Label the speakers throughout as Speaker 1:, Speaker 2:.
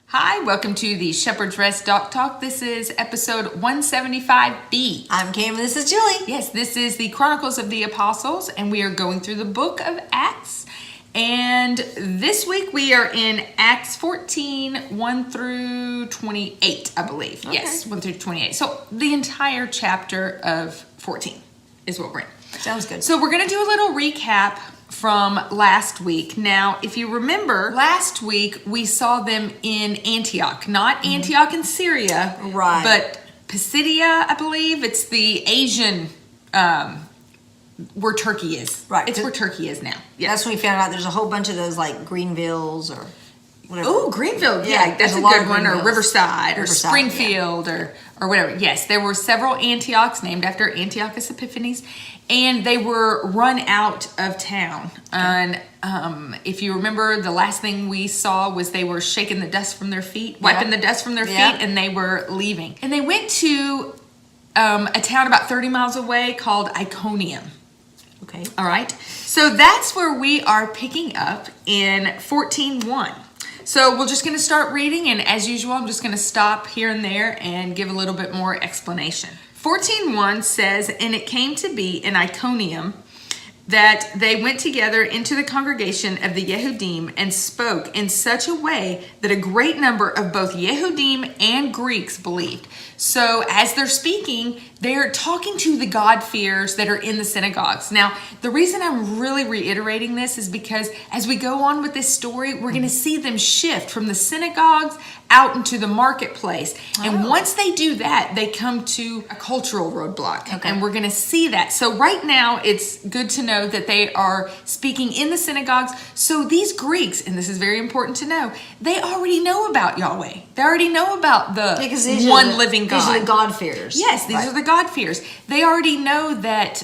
Speaker 1: Hi, welcome to the Shepherd's Rest Doc Talk. This is episode 175B.
Speaker 2: I'm Cam, this is Julie.
Speaker 1: Yes, this is the Chronicles of the Apostles, and we are going through the book of Acts. And this week we are in Acts 14, 1 through 28, I believe. Okay. Yes, 1 through 28. So the entire chapter of 14 is what we're in.
Speaker 2: Sounds good.
Speaker 1: So we're going to do a little recap from last week. Now, if you remember, last week we saw them in Antioch, not Antioch in Syria,
Speaker 2: right?
Speaker 1: But Pisidia, I believe. It's the Asian, where Turkey is.
Speaker 2: Right.
Speaker 1: It's where Turkey is now.
Speaker 2: Yeah. That's when we found out there's a whole bunch of those like Greenvilles or whatever.
Speaker 1: Oh, Greenville. Yeah, that's a good one. Or Riverside or Springfield or whatever. Yes, there were several Antiochs named after Antiochus Epiphanes. And they were run out of town. Okay. And if you remember, the last thing we saw was they were shaking the dust from their feet, wiping the dust from their feet, and they were leaving. And they went to a town about 30 miles away called Iconium.
Speaker 2: Okay.
Speaker 1: All right. So that's where we are picking up in 14:1. So we're just going to start reading. And as usual, I'm just going to stop here and there and give a little bit more explanation. 14:1 says, "And it came to be in Iconium that they went together into the congregation of the Yehudim and spoke in such a way that a great number of both Yehudim and Greeks believed." So as they're speaking, they're talking to the God-fearers that are in the synagogues. Now, the reason I'm really reiterating this is because as we go on with this story, we're going to see them shift from the synagogues out into the marketplace. And once they do that, they come to a cultural roadblock. Okay. And we're going to see that. So right now, it's good to know that they are speaking in the synagogues. So these Greeks, and this is very important to know, they already know about Yahweh. They already know about the one living God.
Speaker 2: These are the God-fearers.
Speaker 1: Yes, these are the God-fearers. They already know that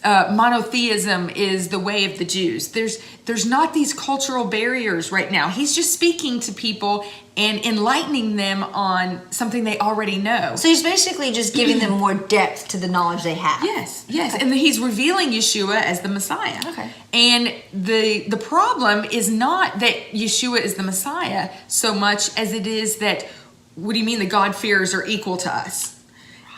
Speaker 1: monotheism is the way of the Jews. There's not these cultural barriers right now. He's just speaking to people and enlightening them on something they already know.
Speaker 2: So he's basically just giving them more depth to the knowledge they have.
Speaker 1: Yes. Okay. And he's revealing Yeshua as the Messiah.
Speaker 2: Okay.
Speaker 1: And the problem is not that Yeshua is the Messiah so much as it is that, what do you mean the God-fearers are equal to us?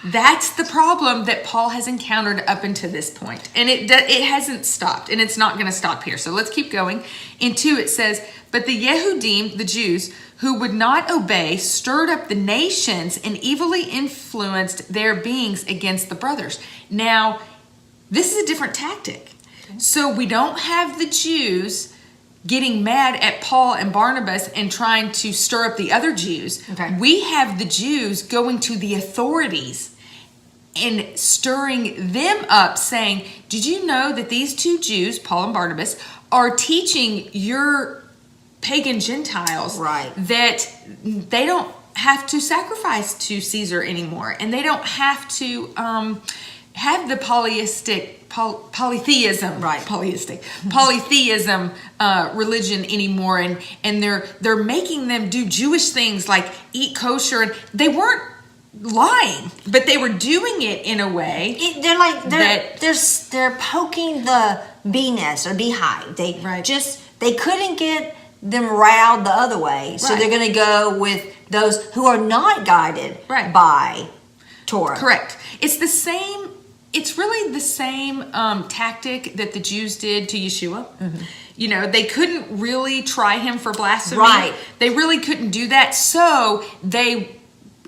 Speaker 1: That's the problem that Paul has encountered up until this point. And it hasn't stopped, and it's not going to stop here. So let's keep going. In 2, it says, "But the Yehudim, the Jews, who would not obey, stirred up the nations and evilly influenced their beings against the brothers." Now, this is a different tactic. Okay. So we don't have the Jews getting mad at Paul and Barnabas and trying to stir up the other Jews. Okay. We have the Jews going to the authorities and stirring them up, saying, "Did you know that these two Jews, Paul and Barnabas, are teaching your pagan Gentiles that they don't have to sacrifice to Caesar anymore, and they don't have to have the polytheism religion anymore, and they're making them do Jewish things like eat kosher." And they weren't lying, but they were doing it in a way
Speaker 2: they're poking the bee nest or beehive. They couldn't get them riled the other way, so they're going to go with those who are not guided by Torah.
Speaker 1: Correct. It's really the same tactic that the Jews did to Yeshua. Mm-hmm. You know, they couldn't really try him for blasphemy. Right. They really couldn't do that. So they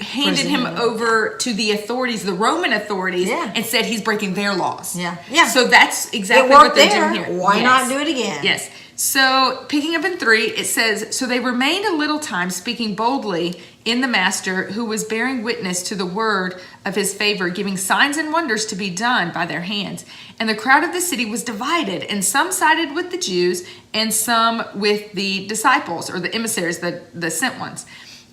Speaker 1: handed him over to the authorities, the Roman authorities, and said he's breaking their laws. Yeah. So that's exactly what they're doing here.
Speaker 2: Why not do it again?
Speaker 1: Yes. So picking up in 3, it says, "So they remained a little time speaking boldly in the master, who was bearing witness to the word of his favor, giving signs and wonders to be done by their hands. And the crowd of the city was divided, and some sided with the Jews and some with the disciples," or the emissaries, the sent ones.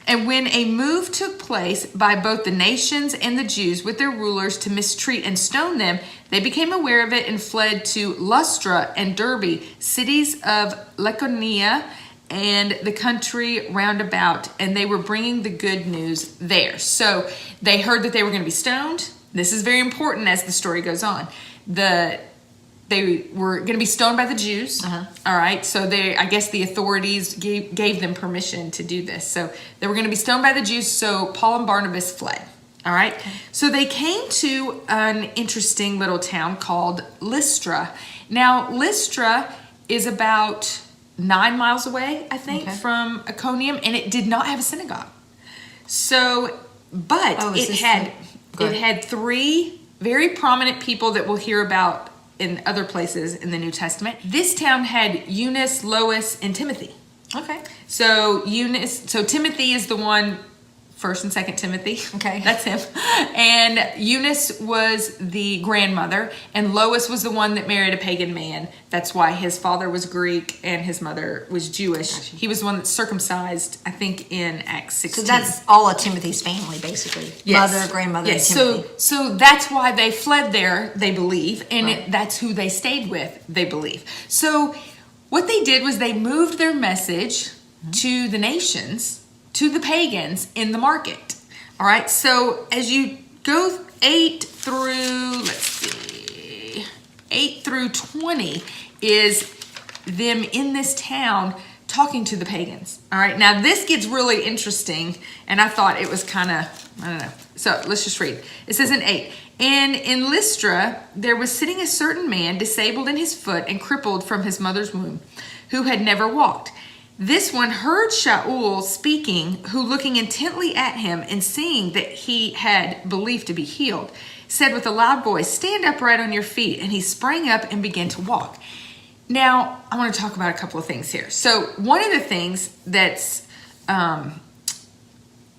Speaker 1: "And when a move took place by both the nations and the Jews with their rulers to mistreat and stone them, they became aware of it and fled to Lystra and Derbe, cities of Lycaonia and the country round about, and they were bringing the good news there." So they heard that they were going to be stoned. This is very important as the story goes on. The they were going to be stoned by the Jews. All right. So I guess the authorities gave them permission to do this. So they were going to be stoned by the Jews. So Paul and Barnabas fled. All right. Okay. So they came to an interesting little town called Lystra. Now, Lystra is about 9 miles away, I think, from Iconium, and it did not have a synagogue. So, but it had 3 very prominent people that we'll hear about in other places in the New Testament. This town had Eunice, Lois, and Timothy. Okay. So Timothy is the one, 1st and 2nd Timothy. Okay. That's him. And Eunice was the grandmother, and Lois was the one that married a pagan man. That's why his father was Greek and his mother was Jewish. Gotcha. He was the one that circumcised, I think, in Acts 16.
Speaker 2: So that's all of Timothy's family, basically. Yes. Mother, grandmother, and Timothy.
Speaker 1: So that's why they fled there, they believe, and that's who they stayed with, they believe. So what they did was they moved their message to the nations, to the pagans in the market. All right. So as you go 8 through 20 is them in this town talking to the pagans. All right. Now this gets really interesting, and I thought it was kind of, I don't know. So let's just read. It says in 8, and in Lystra there was sitting a certain man disabled in his foot and crippled from his mother's womb, who had never walked. This one heard Shaul speaking, who looking intently at him and seeing that he had believed to be healed, said with a loud voice, "Stand upright on your feet." And he sprang up and began to walk. Now, I want to talk about a couple of things here. So one of the things that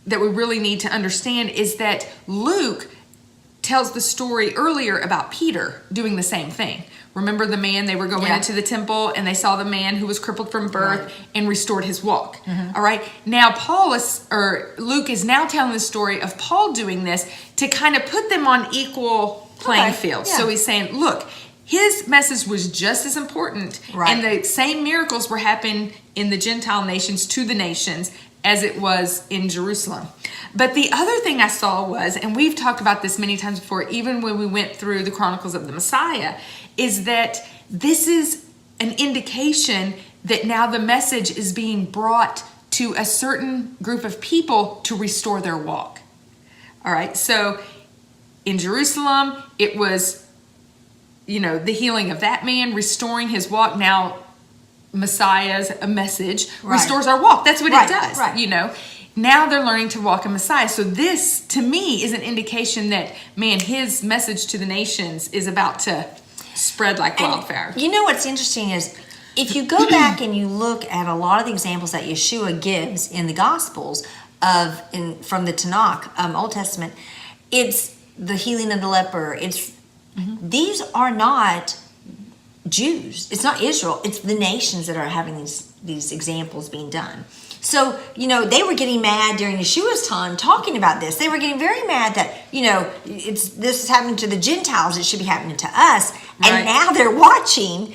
Speaker 1: we really need to understand is that Luke tells the story earlier about Peter doing the same thing. Remember the man, they were going into the temple and they saw the man who was crippled from birth and restored his walk. All right. Now Luke is now telling the story of Paul doing this to kind of put them on equal playing field. Yeah. So he's saying, look, his message was just as important, and the same miracles were happening in the Gentile nations to the nations as it was in Jerusalem. But the other thing I saw was, and we've talked about this many times before, even when we went through the Chronicles of the Messiah, is that this is an indication that now the message is being brought to a certain group of people to restore their walk. All right, so in Jerusalem, it was, the healing of that man, restoring his walk. Now, Messiah's a message restores our walk. That's what it does. Now they're learning to walk in Messiah. So this, to me, is an indication that, man, his message to the nations is about to spread like wildfire.
Speaker 2: You know what's interesting is, if you go back and you look at a lot of the examples that Yeshua gives in the Gospels from the Tanakh, Old Testament, it's the healing of the leper. These are not Jews. It's not Israel. It's the nations that are having these examples being done. So, they were getting mad during Yeshua's time talking about this. They were getting very mad that, this is happening to the Gentiles. It should be happening to us. And now they're watching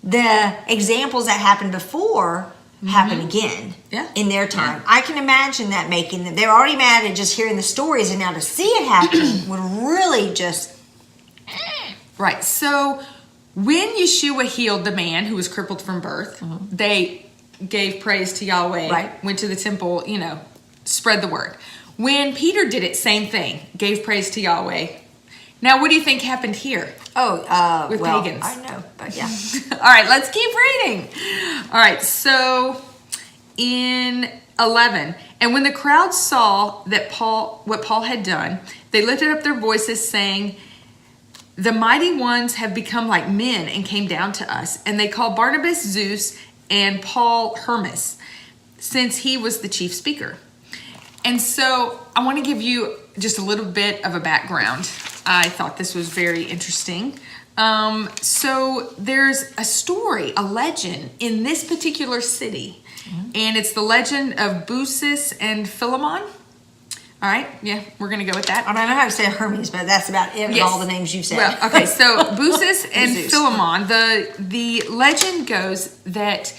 Speaker 2: the examples that happened before happen again in their time. I can imagine that making them, they're already mad at just hearing the stories, and now to see it happening would really just...
Speaker 1: Right. So when Yeshua healed the man who was crippled from birth, they gave praise to Yahweh, went to the temple, spread the word. When Peter did it, same thing, gave praise to Yahweh. Now, what do you think happened here? With pagans?
Speaker 2: I know, but yeah.
Speaker 1: All right, let's keep reading. All right, so in 11, and when the crowd saw that what Paul had done, they lifted up their voices, saying, "The mighty ones have become like men and came down to us." And they called Barnabas Zeus and Paul Hermas, since he was the chief speaker. And so I want to give you just a little bit of a background. I thought this was very interesting. So there's a story, a legend in this particular city, and it's the legend of Busis and Philemon. All right, we're going to go with that.
Speaker 2: I don't know how to say Hermes, but that's about it with all the names you said.
Speaker 1: Well, okay, so Busis and Philemon, the legend goes that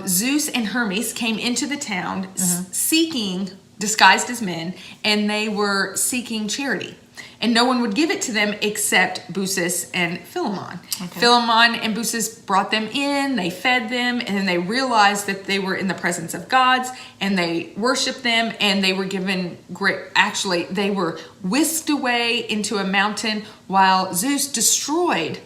Speaker 1: Zeus and Hermes came into the town seeking, disguised as men, and they were seeking charity. and no one would give it to them except Baucis and Philemon.
Speaker 2: Okay.
Speaker 1: Philemon and Baucis brought them in, they fed them, and then they realized that they were in the presence of gods, and they worshiped them, and they were given they were whisked away into a mountain while Zeus destroyed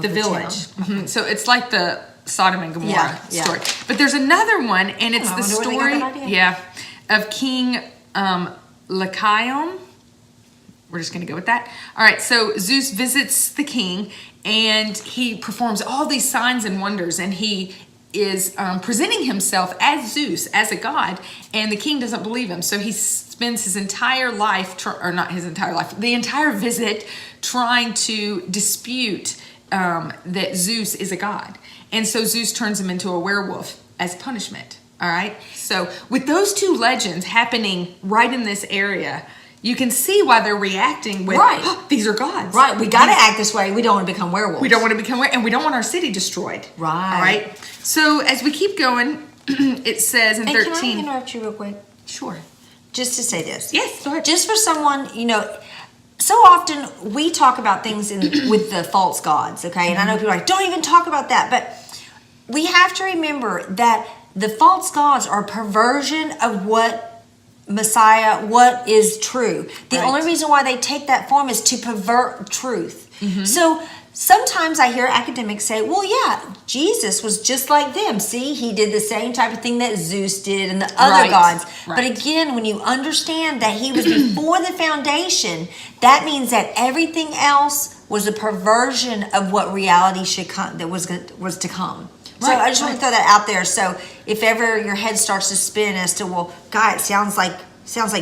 Speaker 1: the village. Okay. So it's like the Sodom and Gomorrah story. But there's another one, and it's the story of King Lycaon. We're just going to go with that. All right, so Zeus visits the king, and he performs all these signs and wonders, and he is presenting himself as Zeus, as a god, and the king doesn't believe him. So he spends his entire life, the entire visit trying to dispute that Zeus is a god. And so Zeus turns him into a werewolf as punishment. All right, so with those two legends happening right in this area, you can see why they're reacting with, these are gods.
Speaker 2: Right, we got to act this way. We don't want to become werewolves.
Speaker 1: We don't want to become werewolves, and we don't want our city destroyed.
Speaker 2: Right.
Speaker 1: All right, so as we keep going, it says in 13.
Speaker 2: Can I interrupt you real quick?
Speaker 1: Sure.
Speaker 2: Just to say this.
Speaker 1: Yes, go ahead.
Speaker 2: Just for someone, so often we talk about things with the false gods, okay? And I know people are like, don't even talk about that. But we have to remember that the false gods are a perversion of what is true. The only reason why they take that form is to pervert truth. So sometimes I hear academics say, well, yeah, Jesus was just like them. See, he did the same type of thing that Zeus did and the other gods. But again, when you understand that he was before the foundation, that means that everything else was a perversion of what reality should come, that was to come. So I just want to throw that out there. So if ever your head starts to spin as to, well, God, it sounds like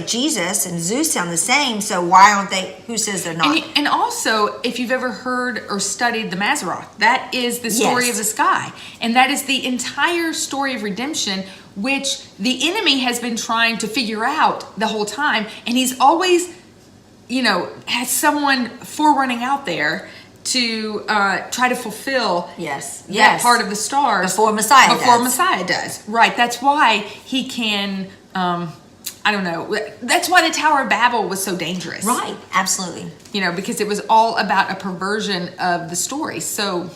Speaker 2: Jesus and Zeus sound the same. So why aren't they? Who says they're not?
Speaker 1: And also, if you've ever heard or studied the Mazzaroth, that is the story of the sky, and that is the entire story of redemption, which the enemy has been trying to figure out the whole time, and he's always, has someone forerunning out there to try to fulfill that part of the stars
Speaker 2: before Messiah
Speaker 1: does. Right. That's why he can, that's why the Tower of Babel was so dangerous.
Speaker 2: Right. Absolutely.
Speaker 1: Because it was all about a perversion of the story. So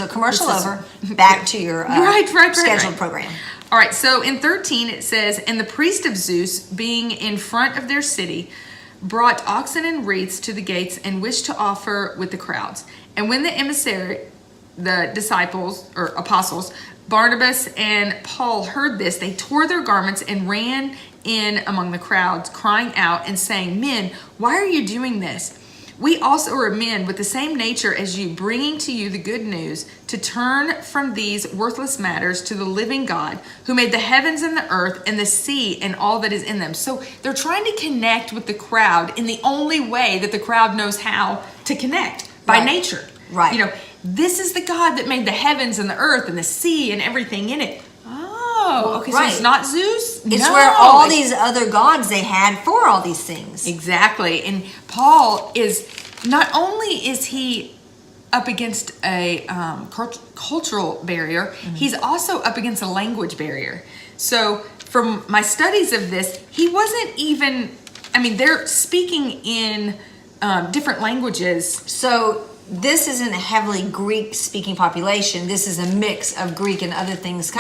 Speaker 2: commercial over. Back to your scheduled program.
Speaker 1: All right. So in 13 it says, and the priest of Zeus, being in front of their city, brought oxen and wreaths to the gates and wished to offer with the crowds. And when the emissary, the disciples or apostles, Barnabas and Paul heard this, they tore their garments and ran in among the crowds, crying out and saying, men, why are you doing this? We also are men with the same nature as you, bringing to you the good news to turn from these worthless matters to the living God, who made the heavens and the earth and the sea and all that is in them. So they're trying to connect with the crowd in the only way that the crowd knows how to connect, by nature.
Speaker 2: Right.
Speaker 1: This is the God that made the heavens and the earth and the sea and everything in it. Oh, okay. So it's not Zeus?
Speaker 2: It's where all these other gods they had for all these things.
Speaker 1: Exactly. And Paul is, not only is he up against a cultural barrier, he's also up against a language barrier. So from my studies of this, he wasn't even, they're speaking in different languages.
Speaker 2: So this isn't a heavily Greek-speaking population. This is a mix of Greek and other things.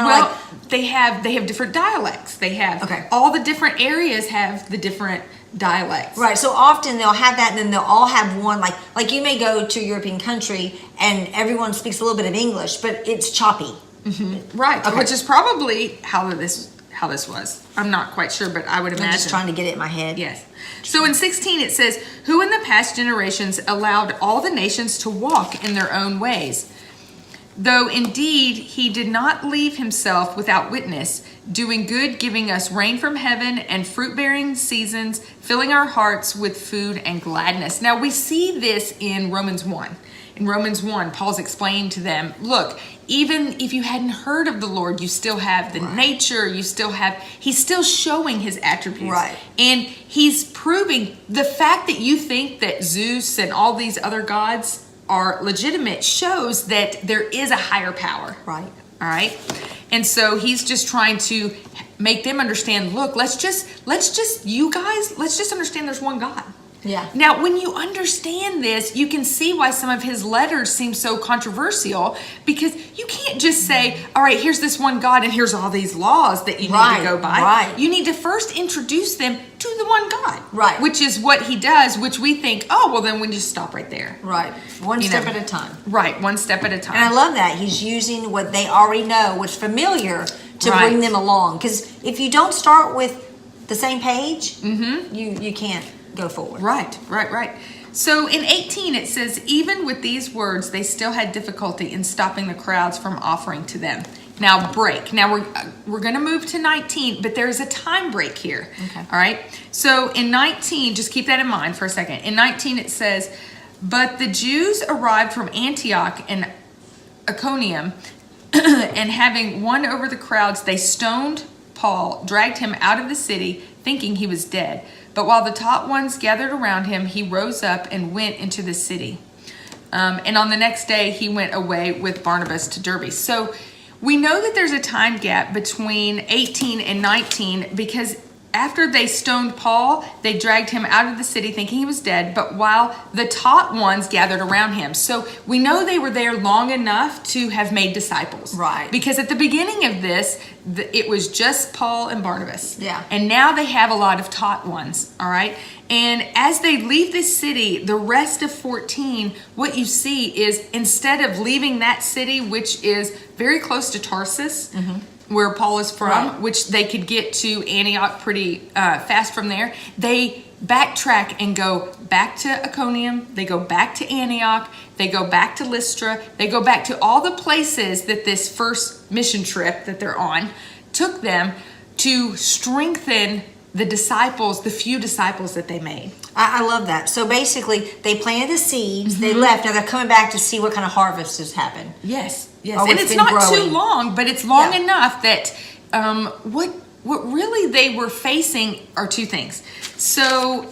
Speaker 1: They have different dialects. They have all the different areas have the different dialects.
Speaker 2: Right. So often they'll have that, and then they'll all have one. Like you may go to a European country and everyone speaks a little bit of English, but it's choppy.
Speaker 1: Right. Okay. Which is probably how this was. I'm not quite sure, but I would imagine.
Speaker 2: I'm just trying to get it in my head.
Speaker 1: Yes. So in 16 it says, who in the past generations allowed all the nations to walk in their own ways, though indeed he did not leave himself without witness, doing good, giving us rain from heaven and fruit-bearing seasons, filling our hearts with food and gladness. Now we see this in Romans 1. In Romans 1, Paul's explaining to them, look, even if you hadn't heard of the Lord, you still have the nature, he's still showing his attributes.
Speaker 2: Right.
Speaker 1: And he's proving the fact that you think that Zeus and all these other gods are legitimate shows that there is a higher power.
Speaker 2: Right.
Speaker 1: All right. And so he's just trying to make them understand, look, let's just understand there's one God.
Speaker 2: Yeah.
Speaker 1: Now, when you understand this, you can see why some of his letters seem so controversial, because you can't just say, all right, here's this one God and here's all these laws that you need to go by.
Speaker 2: Right.
Speaker 1: You need to first introduce them to the one God.
Speaker 2: Right.
Speaker 1: Which is what he does, which we think, oh, well, then we just stop right there.
Speaker 2: Right. One step at a time.
Speaker 1: Right. One step at a time.
Speaker 2: And I love that. He's using what they already know, what's familiar, to bring them along. Because if you don't start with the same page, you can't go forward.
Speaker 1: Right. So in 18 it says, even with these words, they still had difficulty in stopping the crowds from offering to them. Now break. Now we're going to move to 19, but there is a time break here.
Speaker 2: Okay.
Speaker 1: All right. So in 19, just keep that in mind for a second. In 19 it says, but the Jews arrived from Antioch and Iconium, and having won over the crowds, they stoned Paul, dragged him out of the city, thinking he was dead. But while the taught ones gathered around him, he rose up and went into the city. And on the next day, he went away with Barnabas to Derbe. So we know that there's a time gap between 18 and 19, because after they stoned Paul, they dragged him out of the city thinking he was dead, but while the taught ones gathered around him. So we know they were there long enough to have made disciples.
Speaker 2: Right.
Speaker 1: Because at the beginning of this, it was just Paul and Barnabas.
Speaker 2: Yeah.
Speaker 1: And now they have a lot of taught ones, all right? And as they leave this city, the rest of 14, what you see is, instead of leaving that city, which is very close to Tarsus, where Paul is from, which they could get to Antioch pretty fast from there, they backtrack and go back to Iconium, they go back to Antioch, they go back to Lystra, they go back to all the places that this first mission trip that they're on took them to strengthen the disciples, the few disciples that they made.
Speaker 2: I love that. So basically, they planted the seeds, they left, now they're coming back to see what kind of harvest has happened.
Speaker 1: Yes.
Speaker 2: Oh,
Speaker 1: And it's not
Speaker 2: growing.
Speaker 1: too long, but it's long enough that what really they were facing are two things. So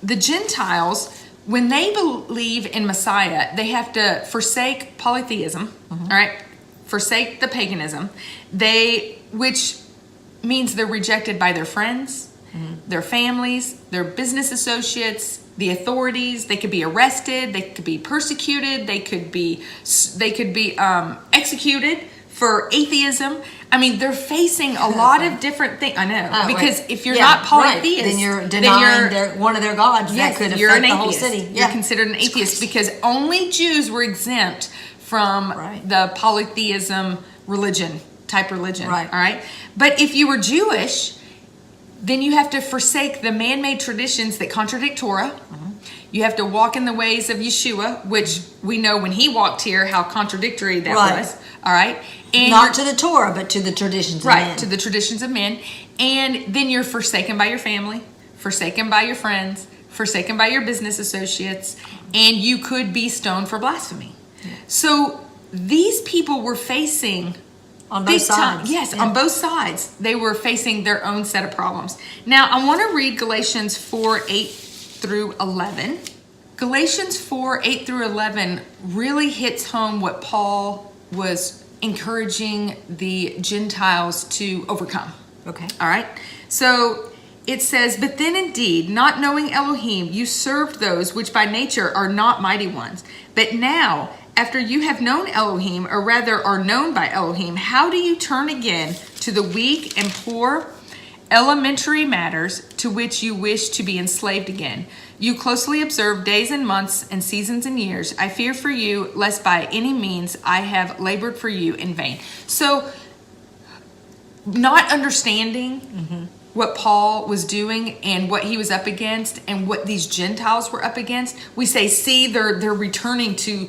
Speaker 1: the Gentiles, when they believe in Messiah, they have to forsake polytheism, all right? Forsake the paganism. Which means they're rejected by their friends, their families, their business associates, the authorities. They could be arrested, they could be persecuted, they could be executed for atheism. I mean, they're facing a lot of different things. I know, because if you're not polytheist,
Speaker 2: then you're denying one of their gods.
Speaker 1: Yes,
Speaker 2: that could
Speaker 1: you're
Speaker 2: affect
Speaker 1: an
Speaker 2: the whole
Speaker 1: atheist.
Speaker 2: city.
Speaker 1: You're considered an atheist because only Jews were exempt from the polytheism type religion.
Speaker 2: Right.
Speaker 1: All right. But if you were Jewish, then you have to forsake the man-made traditions that contradict Torah. You have to walk in the ways of Yeshua, which we know when he walked here how contradictory that was. All right. And
Speaker 2: not to the Torah, but to the traditions of men.
Speaker 1: Right, to the traditions of men. And then you're forsaken by your family, forsaken by your friends, forsaken by your business associates, and you could be stoned for blasphemy. So these people were facing
Speaker 2: on both sides.
Speaker 1: On both sides. They were facing their own set of problems. Now, I want to read Galatians 4:8-11. Galatians 4:8-11 really hits home what Paul was encouraging the Gentiles to overcome.
Speaker 2: Okay.
Speaker 1: All right. So it says, but then indeed, not knowing Elohim, you served those which by nature are not mighty ones. But now, after you have known Elohim, or rather are known by Elohim, how do you turn again to the weak and poor elementary matters to which you wish to be enslaved again? You closely observe days and months and seasons and years. I fear for you, lest by any means I have labored for you in vain. So, not understanding what Paul was doing and what he was up against and what these Gentiles were up against, we say, see, they're returning to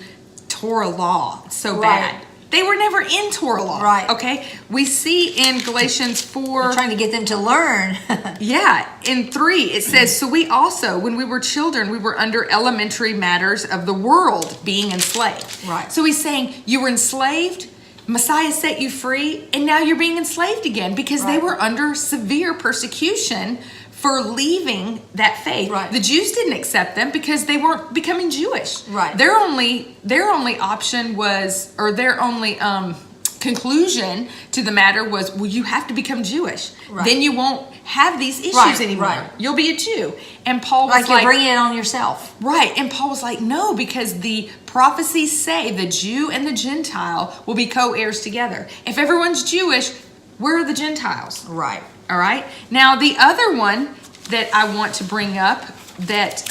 Speaker 1: Torah law so bad. They were never in Torah law.
Speaker 2: Right.
Speaker 1: Okay. We see in Galatians 4.
Speaker 2: They're trying to get them to learn.
Speaker 1: In 3, it says, so we also, when we were children, we were under elementary matters of the world, being enslaved.
Speaker 2: Right.
Speaker 1: So he's saying you were enslaved, Messiah set you free, and now you're being enslaved again because they were under severe persecution for leaving that faith.
Speaker 2: Right.
Speaker 1: The Jews didn't accept them because they weren't becoming Jewish.
Speaker 2: Right.
Speaker 1: Their only option was, or their only conclusion to the matter was, well, you have to become Jewish.
Speaker 2: Right.
Speaker 1: Then you won't have these issues anymore.
Speaker 2: Right.
Speaker 1: You'll be a Jew. And Paul was
Speaker 2: you're bringing it on yourself.
Speaker 1: Right. And Paul was like, no, because the prophecies say the Jew and the Gentile will be co-heirs together. If everyone's Jewish, where are the Gentiles?
Speaker 2: Right.
Speaker 1: All right. Now, the other one that I want to bring up that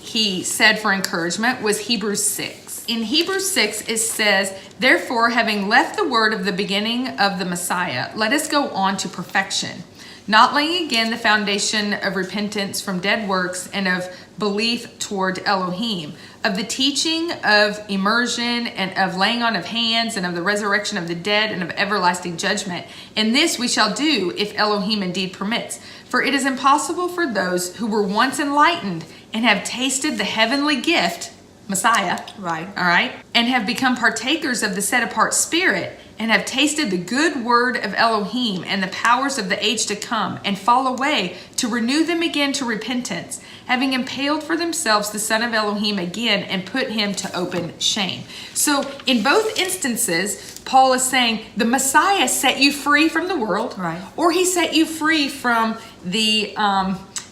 Speaker 1: he said for encouragement was Hebrews 6. In Hebrews 6, it says, therefore, having left the word of the beginning of the Messiah, let us go on to perfection, not laying again the foundation of repentance from dead works and of belief toward Elohim, of the teaching of immersion and of laying on of hands and of the resurrection of the dead and of everlasting judgment. And this we shall do if Elohim indeed permits. For it is impossible for those who were once enlightened and have tasted the heavenly gift, Messiah,
Speaker 2: right,
Speaker 1: all right, and have become partakers of the set apart spirit and have tasted the good word of Elohim and the powers of the age to come and fall away to renew them again to repentance, having impaled for themselves the Son of Elohim again and put him to open shame. So in both instances, Paul is saying the Messiah set you free from the world,
Speaker 2: right,
Speaker 1: or he set you free from the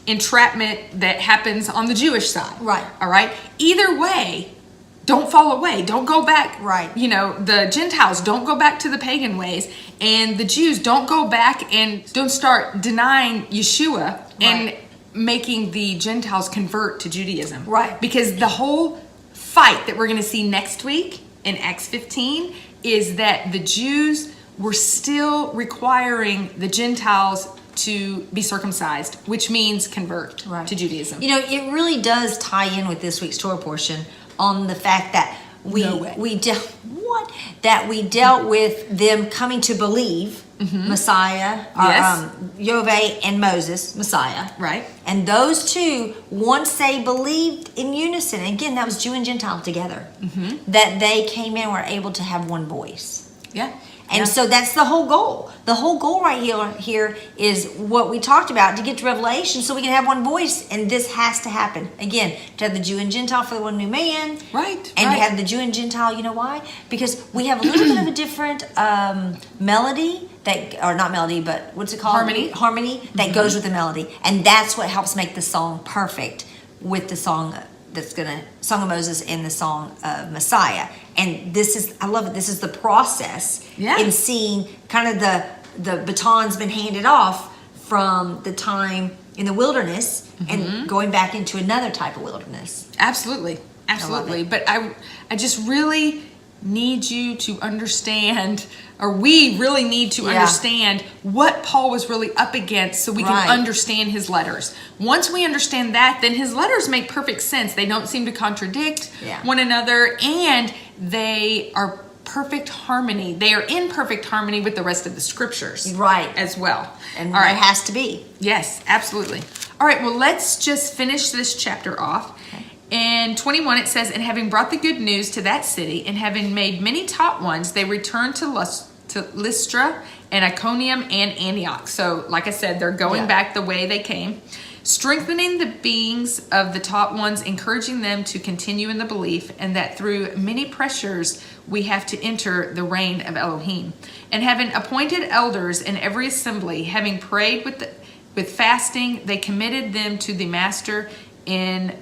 Speaker 1: entrapment that happens on the Jewish side.
Speaker 2: Right.
Speaker 1: All right. Either way, don't fall away. Don't go back.
Speaker 2: Right.
Speaker 1: You know, the Gentiles don't go back to the pagan ways, and the Jews don't go back and don't start denying Yeshua and making the Gentiles convert to Judaism.
Speaker 2: Right.
Speaker 1: Because the whole fight that we're going to see next week in Acts 15 is that the Jews were still requiring the Gentiles to be circumcised, which means convert to Judaism.
Speaker 2: You know, it really does tie in with this week's Torah portion on the fact that we dealt with them coming to believe Messiah, Yahweh and Moses, Messiah.
Speaker 1: Right.
Speaker 2: And those two, once they believed in unison, again, that was Jew and Gentile together, that they came in and were able to have one voice.
Speaker 1: Yeah.
Speaker 2: And so that's the whole goal. The whole goal right here is what we talked about, to get to Revelation so we can have one voice. And this has to happen. Again, to have the Jew and Gentile for the one new man.
Speaker 1: Right.
Speaker 2: And to have the Jew and Gentile, you know why? Because we have a little bit of a different melody, or not melody, but what's it called? Harmony that goes with the melody. And that's what helps make the song perfect with the song Song of Moses and the Song of Messiah. And this is, I love it, this is the process in seeing kind of the baton's been handed off from the time in the wilderness and going back into another type of wilderness.
Speaker 1: Absolutely. But I just really need you to understand, or we really need to understand what Paul was really up against so we can understand his letters. Once we understand that, then his letters make perfect sense. They don't seem to contradict one another, and they are perfect harmony. They are in perfect harmony with the rest of the scriptures.
Speaker 2: Right.
Speaker 1: As well.
Speaker 2: And it has to be.
Speaker 1: Yes, absolutely. All right, well, let's just finish this chapter off. Okay. In 21, it says, and having brought the good news to that city, and having made many taught ones, they returned to Lystra and Iconium and Antioch. So, like I said, they're going back the way they came, strengthening the beings of the taught ones, encouraging them to continue in the belief, and that through many pressures we have to enter the reign of Elohim. And having appointed elders in every assembly, having prayed with fasting, they committed them to the master in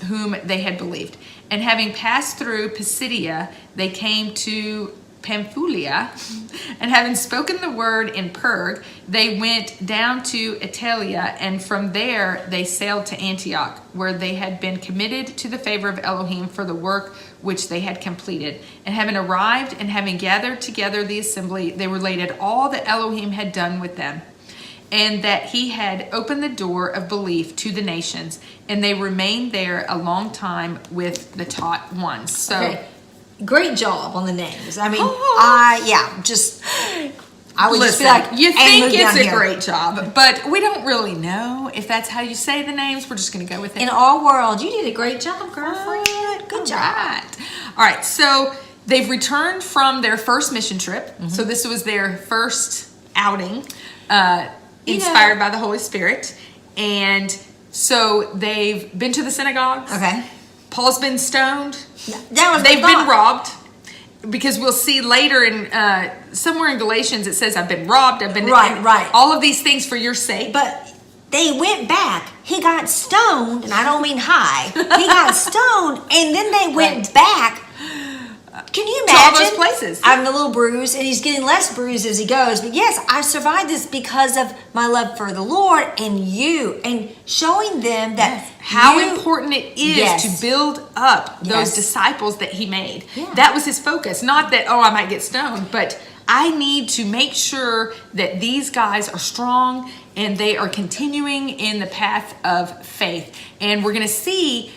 Speaker 1: whom they had believed. And having passed through Pisidia, they came to Pamphylia, and having spoken the word in Perg, they went down to Italia, and from there they sailed to Antioch, where they had been committed to the favor of Elohim for the work which they had completed. And having arrived and having gathered together the assembly, they related all that Elohim had done with them, and that he had opened the door of belief to the nations, and they remained there a long time with the taught ones. So,
Speaker 2: great job on the names. I mean, I would just be like,
Speaker 1: you think it's a great job, but we don't really know if that's how you say the names. We're just going to go with it.
Speaker 2: In our world, you did a great job, girlfriend. Good job.
Speaker 1: All right, so they've returned from their first mission trip. So this was their first outing. Inspired by the Holy Spirit. And so they've been to the synagogues.
Speaker 2: Okay.
Speaker 1: Paul's been stoned.
Speaker 2: They've
Speaker 1: been robbed. because we'll see later in somewhere in Galatians it says, I've been robbed, I've been
Speaker 2: right.
Speaker 1: all of these things for your sake.
Speaker 2: But they went back. He got stoned, and I don't mean high. He got stoned, and then they went back. Can you imagine?
Speaker 1: To all those places.
Speaker 2: I'm a little bruised, and he's getting less bruised as he goes. But yes, I survived this because of my love for the Lord and you, and showing them that
Speaker 1: how important it is to build up those
Speaker 2: Yes.
Speaker 1: disciples that he made.
Speaker 2: Yeah.
Speaker 1: That was his focus. Not that, I might get stoned, but I need to make sure that these guys are strong and they are continuing in the path of faith. And we're going to see,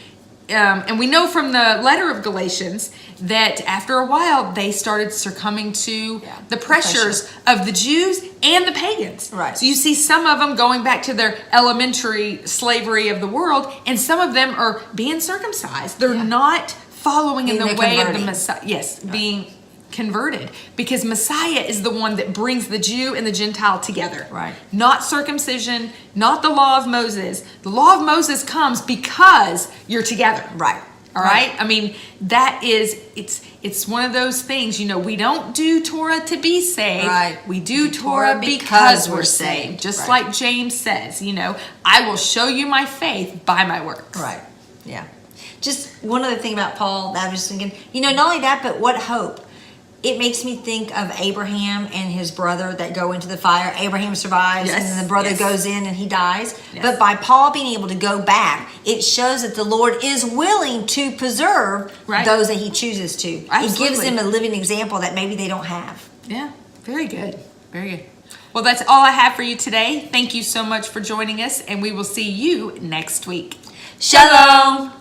Speaker 1: and we know from the letter of Galatians that after a while they started succumbing to the pressures of the Jews and the pagans.
Speaker 2: Right.
Speaker 1: So you see some of them going back to their elementary slavery of the world, and some of them are being circumcised. They're not following in the way of the Messiah. Yes, being converted, because Messiah is the one that brings the Jew and the Gentile together.
Speaker 2: Right.
Speaker 1: Not circumcision, not the law of Moses. The law of Moses comes because you're together.
Speaker 2: Right.
Speaker 1: All right. I mean, that is, it's one of those things, we don't do Torah to be saved.
Speaker 2: Right.
Speaker 1: We do Torah because we're saved. Just like James says, I will show you my faith by my works.
Speaker 2: Right. Yeah. Just one other thing about Paul that I was thinking, not only that, but what hope. It makes me think of Abraham and his brother that go into the fire. Abraham survives, and then the brother goes in and he dies.
Speaker 1: Yes.
Speaker 2: But by Paul being able to go back, it shows that the Lord is willing to preserve those that he chooses to.
Speaker 1: Absolutely.
Speaker 2: It gives them a living example that maybe they don't have.
Speaker 1: Yeah, very good. Very good. Well, that's all I have for you today. Thank you so much for joining us, and we will see you next week.
Speaker 2: Shalom.